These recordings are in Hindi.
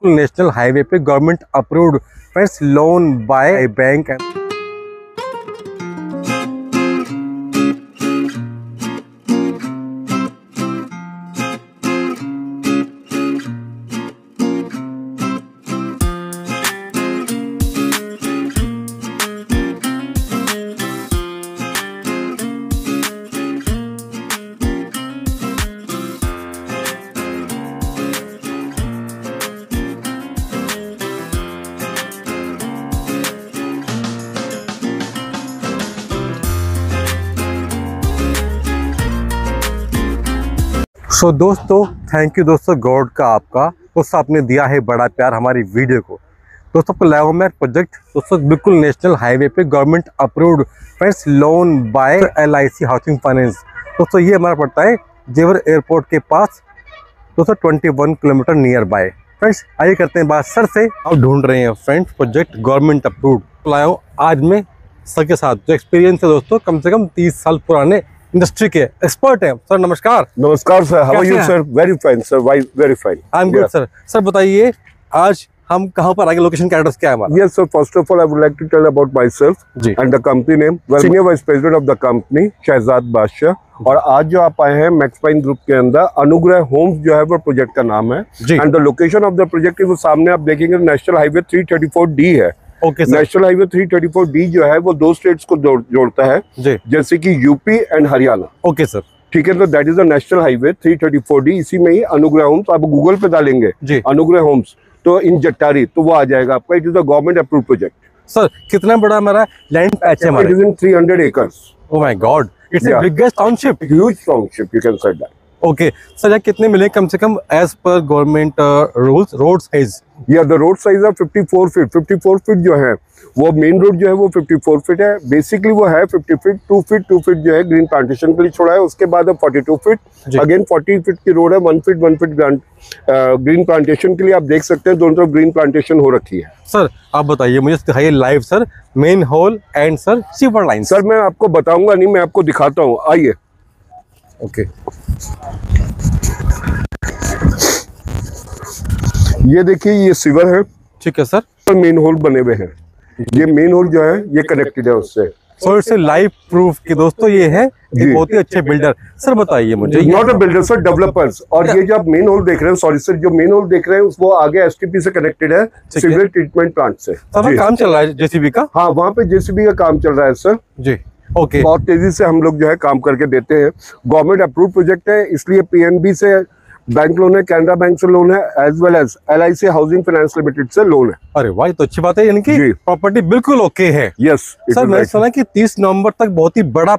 नेशनल हाईवे पे government approved friends loan by bank. So दोस्तों थैंक यू दोस्तों गॉड का आपका दोस्तों आपने दिया है बड़ा प्यार हमारी वीडियो को। दोस्तों आपको लाया हूं मैं प्रोजेक्ट दोस्तों बिल्कुल नेशनल हाईवे पे government approved friends loan bye LIC housing finance. दोस्तों ये हमारा पड़ता है जेवर एयरपोर्ट के पास दोस्तों 21 किलोमीटर नियर बाय। फ्रेंड्स आइए करते हैं बात सर से। आप ढूंढ रहे हैं फ्रेंड्स प्रोजेक्ट गवर्नमेंट अप्रूव्ड लाया हूँ आज मैं सर के साथ जो एक्सपीरियंस है दोस्तों कम से कम 30 साल पुराने इंडस्ट्री के एक्सपर्ट हैं। सर नमस्कार। नमस्कार sir, how are you sir? Very fine sir, very fine. I am good sir. Sir बताइए आज हम कहाँ पर आगे, लोकेशन का एड्रेस क्या है हमारा? Yes sir, first of all I would like to tell about myself and the company name. Well, Senior Vice President of the company Shahzad बादशाह। और आज जो आप आए हैं मैक्सपाइन ग्रुप के अंदर अनुग्रह होम्स जो है वो प्रोजेक्ट का नाम है and the location of the project वो सामने आप देखेंगे नेशनल हाईवे 334D है। Okay sir. National highway 334D जो है वो दो स्टेट्स को जोड़ता है जैसे कि UP and Haryana. Okay sir ठीक है, तो that is the national highway 334D। इसी में ही अनुग्रह होम्स आप गूगल पे डालेंगे अनुग्रह होम्स तो इन जट्टारी तो वो आ जाएगा आपका। It is the government approved project. Sir कितना बड़ा हमारा लैंड पैच है हमारा? It is in 300 acres। Oh my God, it's the biggest township. Huge township you can say that. Okay sir, यहाँ कितने मिले कम से कम as per government rules road size? या द रोड साइज है 54 फीट। 54 फीट जो है वो मेन रोड जो है वो 54 फीट है। बेसिकली वो है 50 फीट। 2 फीट जो है ग्रीन प्लांटेशन के लिए छोड़ा है। उसके बाद 42 फीट अगेन 40 फीट की रोड है। 1 फीट ग्रीन प्लांटेशन के लिए आप देख सकते हैं दोनों तरफ ग्रीन प्लांटेशन हो रखी है। सर आप बताइए मुझे दिखाइए live sir main whole and sir sewer line. Sir मैं आपको बताऊंगा नहीं, मैं आपको दिखाता हूँ, आइए। ओके ये देखिए ये सीवर है। ठीक है सर। मेन होल बने हुए हैं। ये मेन होल जो है ये कनेक्टेड है उससे। सो इट्स लाइव प्रूफ कि दोस्तों ये है एक बहुत ही अच्छे बिल्डर। सर बताइए मुझे। Not a builder sir, developers. और ये जो आप मेन होल देख रहे हैं, सॉरी सर, जो मेन होल देख रहे हैं वो आगे STP से कनेक्टेड है, सिविल ट्रीटमेंट प्लांट से। सर काम चल रहा है JCB का? हाँ वहाँ पे JCB का काम चल रहा है सर जी। ओके बहुत तेजी से हम लोग जो है काम करके देते हैं। गवर्नमेंट अप्रूव प्रोजेक्ट है इसलिए PNB से बैंक लोन है, कैनरा बैंक से लोन है, as well as LIC housing finance limited से लोन है। अरे वाह, तो अच्छी बात है, यानी कि प्रॉपर्टी बिल्कुल ओके है। यस सर मैंने सुना कि 30 नवंबर तक बहुत ही बड़ा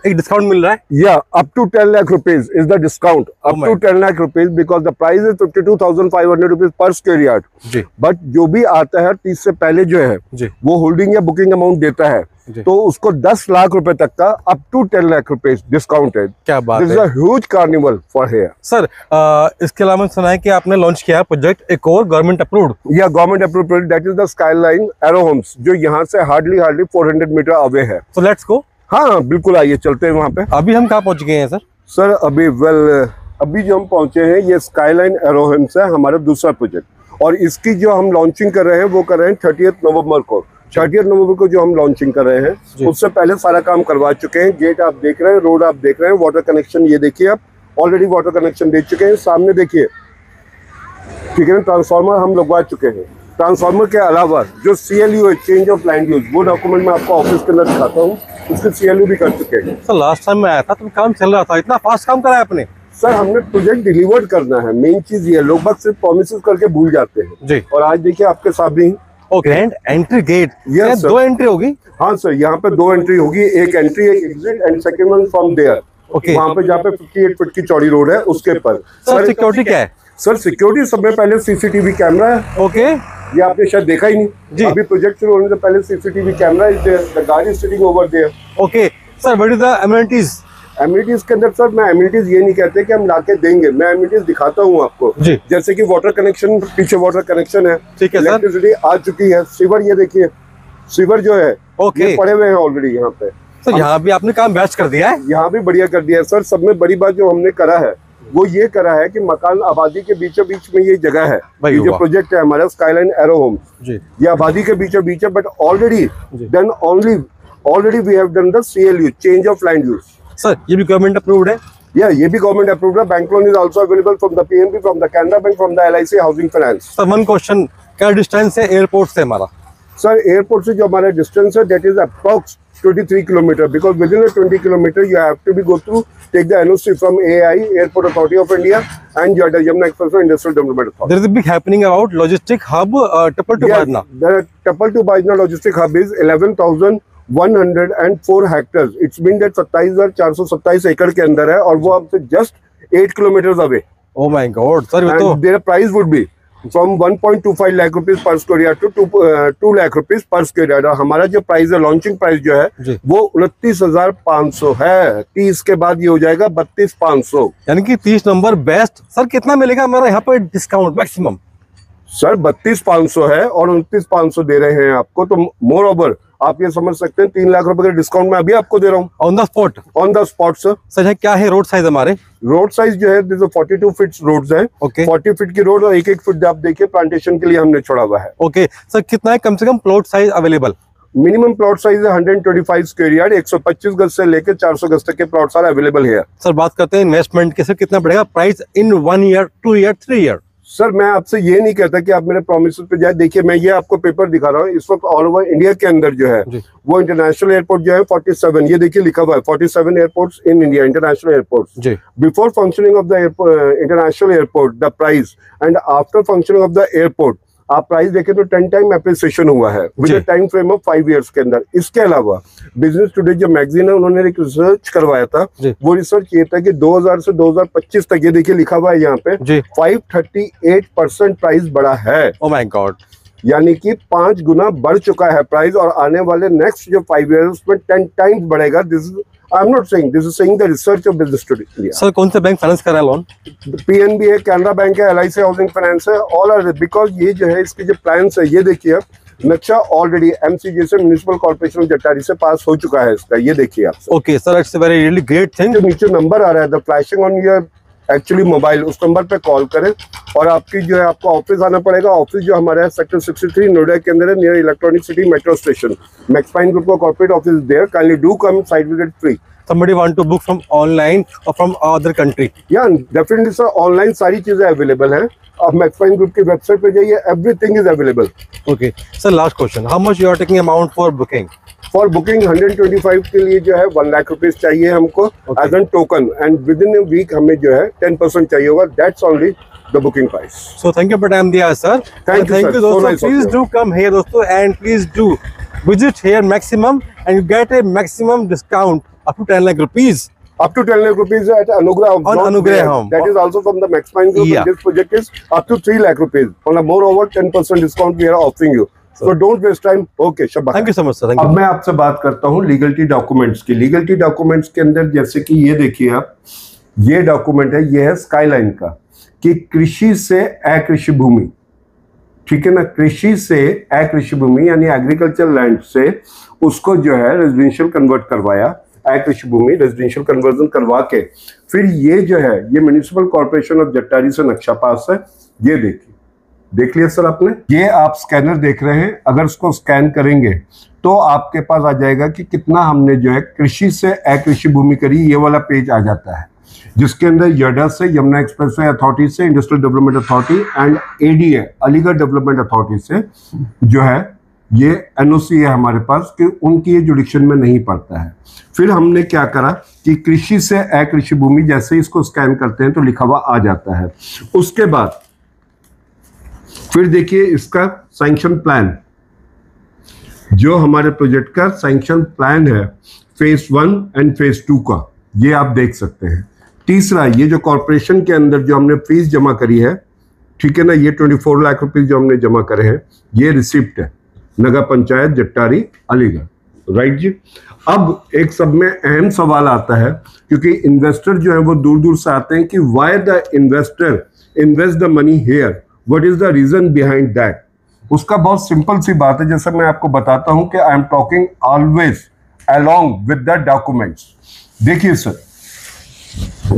एक डिस्काउंट मिल रहा है। या up to 10 lakh rupees is the discount. Up to 10 lakh rupees because the price is 52,500 rupees per square yard. But जो भी आता है 30 से पहले जो है वो होल्डिंग या बुकिंग अमाउंट देता है तो उसको 10 लाख रुपए तक का अप टू 10 लाख रुपए डिस्काउंट है। क्या बात है। This is a huge carnival for here. Sir इसके अलावा सुना है कि आपने लॉन्च किया प्रोजेक्ट एक और गवर्नमेंट अप्रूव्ड। या government approved project that is the Skyline Arrow Homes जो यहाँ से हार्डली 400 मीटर अवे है। So let's go. हाँ बिल्कुल, आइए चलते हैं वहाँ पे। अभी हम कहाँ पहुँच गए हैं सर? सर अभी जो हम पहुँचे हैं ये स्काईलाइन एरो होम्स है हमारा दूसरा प्रोजेक्ट। और इसकी जो हम लॉन्चिंग कर रहे हैं वो कर रहे हैं 30 नवंबर को। 30 नवंबर को जो हम लॉन्चिंग कर रहे हैं उससे पहले सारा काम करवा चुके हैं। गेट आप देख रहे हैं, रोड आप देख रहे हैं, वाटर कनेक्शन ये देखिए आप ऑलरेडी वाटर कनेक्शन दे चुके हैं। सामने देखिए ठीक है ना, ट्रांसफार्मर हम लगवा चुके हैं। ट्रांसफार्मर के अलावा जो CLU है, चेंज ऑफ लैंड यूज, वो डॉक्यूमेंट मैं आपको ऑफिस के अंदर दिखाता हूँ। उसके CLU भी कर चुके हैं। सर लास्ट टाइम मैं आया था तो काम चल रहा था, इतना फास्ट काम करा है आपने? सर हमने प्रोजेक्ट डिलीवर करना है, मेन चीज ये। लोग बस सिर्फ प्रोमिसेस करके भूल जाते हैं जी। और आज देखिए आपके सामने ही grand entry gate. Yes 2 entry होगी? हाँ सर, यहाँ पे 2 एंट्री होगी, एक एंट्री एक exit and second one from there. Okay, वहाँ पे जहाँ पे 58 फीट की चौड़ी रोड है उसके पर। सर सिक्योरिटी क्या है? सर सिक्योरिटी सब में पहले CCTV कैमरा है। ओके, ये आपने शायद देखा ही नहीं। अभी प्रोजेक्ट शुरू होने से पहले CCTV camera is there, the गाड़ी is sitting over there. Okay sir, what is the amenities? Amenities के अंदर सर मैं एमिनिटीज ये नहीं कहते कि हम लाके देंगे, मैं एमिनिटीज दिखाता हूँ आपको जी। जैसे कि वाटर कनेक्शन, पीछे वाटर कनेक्शन है, ठीक है, इलेक्ट्रिसिटी आ चुकी है। सीवर ये देखिए, सीवर जो है ये पड़े हुए हैं ऑलरेडी यहाँ पे। सर यहाँ भी आपने काम बेस्ट कर दिया है। यहाँ भी बढ़िया कर दिया है सर। सब में बड़ी बात जो हमने करा है वो ये करा है कि मकान आबादी के बीचों बीच में ये जगह है। भाई ये जो वाह। प्रोजेक्ट है हमारा स्काईलाइन एरो होम, जी ये आबादी के बीचों बीच है, but already done already we have done the CLU, change of land use. Sir ये भी गवर्नमेंट अप्रूव्ड है? या ये भी गवर्नमेंट अप्रूव्ड है। Bank loan is also available from the PNB, from the Canara bank, from the LIC housing finance. Sir one question, क्या डिस्टेंस है एयरपोर्ट से हमारा? सर एयरपोर्ट से जो हमारा डिस्टेंस है that is approx 23 kilometre, because with in 20 kilometre you have to be go through take the NOC from AI, Airport Authority of India, and Yamuna Expressway Industrial Development Authority. There is a big happening about logistic hub Tapal to Badna. The Tapal to Badna logistic hub is 11,104 hectare. It's mean that 27,427 एकड़ के अंदर है, और वो आपसे just 8 kilometre away. Oh my God, sir ये तो their price would be from 1.25 lakh rupees per square yard to 2 lakh rupees per square yard. हमारा जो प्राइस है, लॉन्चिंग प्राइस जो है जी। वो 29,500 है। 30 के बाद ये हो जाएगा 32,500। यानी कि 30 नंबर बेस्ट। सर कितना मिलेगा हमारा यहाँ पे डिस्काउंट मैक्सिमम? सर 32,500 है और 29,500 दे रहे हैं आपको, तो मोर ओवर आप ये समझ सकते हैं 3 लाख रुपए का डिस्काउंट मैं अभी आपको दे रहा हूँ on the spot. On the spot sir. Sir है क्या है रोड साइज हमारे? रोड साइज जो है 42 फीट रोड्स है। ओके 40 फीट की रोड और 1-1 फीट आप देखिए प्लांटेशन के लिए हमने छोड़ा हुआ है। ओके सर कितना है कम से कम plot size available? Minimum plot size है 125 स्क्वायर यार्ड, 125 गज से लेकर 400 गज तक के प्लॉट्स आर अवेलेबल है। सर बात करते हैं इन्वेस्टमेंट के, सर कितना पड़ेगा price in 1 year, 2 year, 3 year? Sir मैं आपसे ये नहीं कहता कि आप मेरे प्रोमिस पे जाए। देखिए मैं ये आपको पेपर दिखा रहा हूँ, इस वक्त ऑल ओवर इंडिया के अंदर जो है वो इंटरनेशनल एयरपोर्ट जो है 47, ये देखिए लिखा हुआ है 47 airports in India, international airports. Before functioning of the international airport the price, and after functioning of the airport आप प्राइस देखें तो 10 टाइम एप्रिसिएशन हुआ है with a time frame of 5 years के अंदर। इसके अलावा बिजनेस टुडे जो मैगजीन है उन्होंने एक रिसर्च करवाया था, वो रिसर्च ये था कि 2000 से 2025 तक, ये देखिए लिखा हुआ है यहाँ पे 538% प्राइस बढ़ा है। ओह माय गॉड, यानी कि 5 गुना बढ़ चुका है प्राइस, और आने वाले नेक्स्ट जो 5 इयर्स में 10 टाइम्स बढ़ेगा। This I am not saying, this is saying the research of business today. Sir कौन से बैंक फाइनेंस कर रहा है लोन? PNB है, कैनरा बैंक है, LIC हाउसिंग फाइनेंस है, ऑल आर, बिकॉज ये जो है इसके जो प्लान्स है, ये देखिए आप, नक्शा ऑलरेडी MCG से म्युनिसिपल कॉर्पोरेशन जटारी से पास हो चुका है इसका, ये देखिए आप। Okay sir, it's very really great thing. जो नीचे नंबर आ रहा है the flashing on your actually mobile, उस नंबर पे कॉल करें, और आपकी जो है आपको ऑफिस आना पड़ेगा। ऑफिस जो हमारा है सेक्टर 63 नोएडा के अंदर है, near electronic city metro station. Maxpine group का corporate office there, kindly do come, site visit free. Somebody want to book from online or from other country? या डेफिनेटली सर, ऑनलाइन सारी चीजें अवेलेबल हैं। आप मैक्सपाइन ग्रुप की वेबसाइट पे जाइए, everything is available. Okay sir, last question, how much you are taking amount for booking? For booking 125 के लिए जो है 1 लाख रुपीज चाहिए हमको as an token, and within a week हमें जो है 10% चाहिए होगा। That's only the booking price. So thank you for time दिया sir. Thank you, sir. So दोस्तों, nice of please you. do come here दोस्तों, and please do visit here maximum and you get a maximum discount up to 10 lakh rupees. Up to 10 lakh rupees at Anugrah Home. On Not Anugrah there. Home. That is also from the Maxpine Group. Yeah. And this project is up to 3 lakh rupees. On a moreover 10% discount we are offering you. So don't waste time. Okay, Shabbat. Thank you so much sir. Thank you. अब मैं आपसे बात करता हूँ लीगलिटी डॉक्यूमेंट्स की। लीगलिटी डॉक्यूमेंट्स के अंदर जैसे कि ये देखिए आप, ये डॉक्यूमेंट है, ये है स्काईलाइन का, कि कृषि से अकृषि भूमि, ठीक है ना, कृषि से अकृषि भूमि यानी एग्रीकल्चर लैंड से उसको जो है रेजिडेंशियल कन्वर्ट करवाया, अकृषि भूमि रेजिडेंशियल कन्वर्जन करवा के फिर ये जो है ये म्युनिसिपल कॉर्पोरेशन ऑफ जट्टारी से नक्शा पास है। ये देखिए, देख लिया सर आपने, ये आप स्कैनर देख रहे हैं, अगर इसको स्कैन करेंगे तो आपके पास आ जाएगा कि कितना हमने जो है कृषि से अकृषि भूमि करी। ये वाला पेज आ जाता है जिसके अंदर यडा से, यमुना एक्सप्रेसवे अथॉरिटी से, industrial Development authority and ADA Aligarh development authority से जो है ये NOC है हमारे पास, कि उनकी ये जुडिक्शन में नहीं पड़ता है। फिर हमने क्या करा कि कृषि से अकृषि भूमि, जैसे इसको स्कैन करते हैं तो लिखा हुआ आ जाता है। उसके बाद फिर देखिए इसका सैंक्शन प्लान, जो हमारे प्रोजेक्ट का सैंक्शन प्लान है फेज 1 एंड फेज 2 का, ये आप देख सकते हैं। तीसरा, ये जो कॉर्पोरेशन के अंदर जो हमने फीस जमा करी है, ठीक है ना, ये 24 लाख रुपीस जो हमने जमा करे हैं, ये रिसिप्ट है, नगर पंचायत जट्टारी अलीगढ़, राइट जी। अब एक सब में अहम सवाल आता है, क्योंकि इन्वेस्टर जो है वो दूर दूर से आते हैं, कि why the investor invest the money here, what is the reason behind that. उसका बहुत सिंपल सी बात है, जैसे मैं आपको बताता हूं कि I am talking always along with the documents. देखिए सर,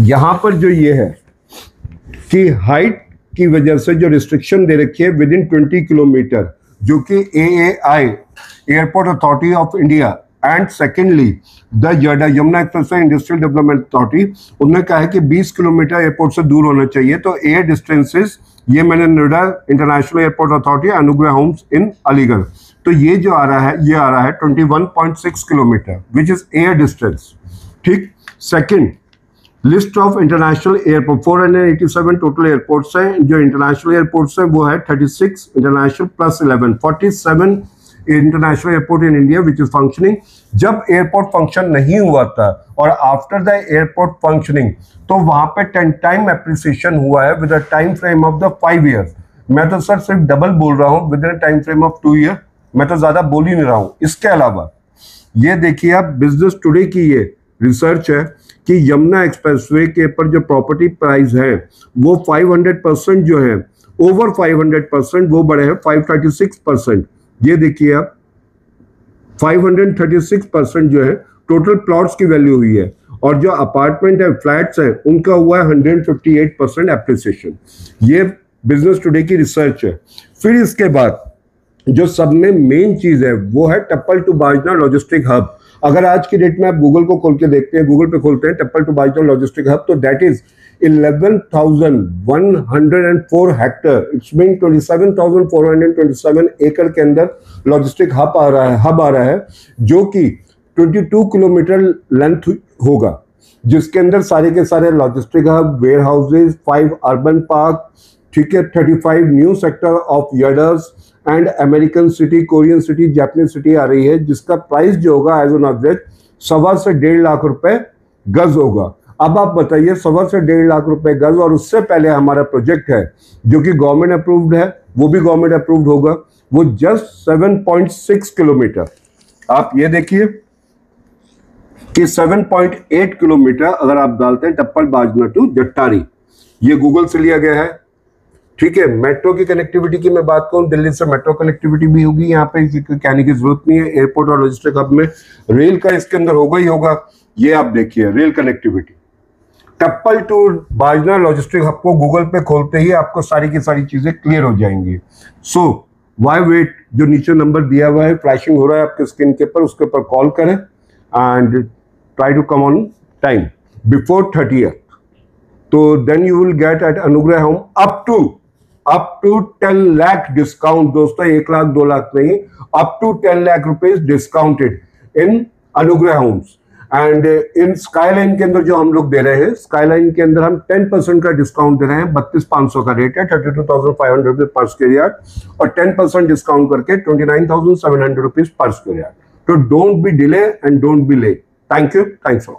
यहां पर जो ये है, कि हाइट की वजह से जो रिस्ट्रिक्शन दे रखी है विद इन 20 किलोमीटर, जो कि AAI airport Authority of India and secondly the Yamuna Expressway Industrial Development authority, उन्होंने कहा है कि 20 किलोमीटर एयरपोर्ट से दूर होना चाहिए। तो एयर डिस्टेंसेस, ये मैंने नोएडा इंटरनेशनल एयरपोर्ट अथॉरिटी अनुग्रह होम्स इन अलीगढ़, तो ये जो आ रहा है, ये आ रहा है 21.6 kilometre which is air distance. ठीक। Second, list of international airport 487 total airports हैं। जो इंटरनेशनल एयरपोर्ट्स हैं वो है 36 international plus 11, 47 international airport in India which is functioning. जब एयरपोर्ट फंक्शन नहीं हुआ था और आफ्टर द एयरपोर्ट फंक्शनिंग, तो वहां पे 10 टाइम एप्रिसिएशन हुआ है with a time frame of the 5 years. मैं तो सर सिर्फ डबल बोल रहा हूँ, with in time frame of 2 year, मैं तो ज्यादा बोल ही नहीं रहा हूँ। इसके अलावा ये देखिए आप, बिजनेस टुडे की ये रिसर्च है कि यमुना एक्सप्रेसवे के ऊपर जो प्रॉपर्टी प्राइस है वो 500% जो है, ओवर 500% वो बढ़े हैं 536%। ये देखिए आप, 536% जो है टोटल प्लॉट्स की वैल्यू हुई है, और जो अपार्टमेंट है, फ्लैट्स है, उनका हुआ है 158% एप्रिसिएशन। ये बिजनेस टुडे की रिसर्च है। फिर इसके बाद जो सब में मेन चीज है वो है टप्पल टू बाजना लॉजिस्टिक हब। अगर आज की डेट में आप गूगल को खोल के देखते हैं, गूगल पे खोलते हैं टप्पल टू बाजना लॉजिस्टिक हब, तो that is 11,104 Hector, it's mean 27,427 एकड़ के अंदर लॉजिस्टिक हब आ रहा है, जो कि 22 किलोमीटर लेंथ होगा, जिसके अंदर सारे के सारे logistic hub, warehouses, 5 urban park, ठीक है, 35 new sector of yards and American city, Korean city, Japanese city आ रही है, जिसका प्राइस जो होगा एज ऑन एवरेज 1.25 से 1.5 लाख रुपए गज होगा। अब आप बताइए 1.25 से 1.5 लाख रुपए गज, और उससे पहले हमारा प्रोजेक्ट है जो कि गवर्नमेंट अप्रूव्ड है, वो भी गवर्नमेंट अप्रूव्ड होगा, वो जस्ट 7.6 किलोमीटर। आप ये देखिए कि 7.8 किलोमीटर अगर आप डालते हैं टप्पल बाजना टू जट्टारी, ये गूगल से लिया गया है। ठीक है। मेट्रो की कनेक्टिविटी की मैं बात करूं, दिल्ली से मेट्रो कनेक्टिविटी भी होगी, यहाँ पे कहने की जरूरत नहीं है। एयरपोर्ट और लॉजिस्टिक हब में रेल का इसके अंदर होगा ही होगा। ये आप देखिए रेल कनेक्टिविटी, टप्पल टू बाजना लॉजिस्टिक हब को गूगल पे खोलते ही आपको सारी की सारी चीजें क्लियर हो जाएंगी। सो वाई वेट, जो नीचे नंबर दिया हुआ है, फ्लैशिंग हो रहा है आपके स्क्रीन के ऊपर, उसके ऊपर कॉल करें and try to come on time before 30th, तो then you will get at Anugrah home up to 10 lakh discount. दोस्तों 1 लाख 2 लाख नहीं, up to 10 lakh rupees discounted in Anugrah homes. And in skyline के अंदर जो हम लोग दे रहे हैं, स्काईलाइन के अंदर हम 10% का डिस्काउंट दे रहे हैं। 32,500 का रेट है, 32,500 रुपीज पर स्क्वायर यार्ड, और 10% डिस्काउंट करके 29,700 रुपीज पर स्क्वायर यार्ड। तो don't be delay and don't be late. Thank you, thanks for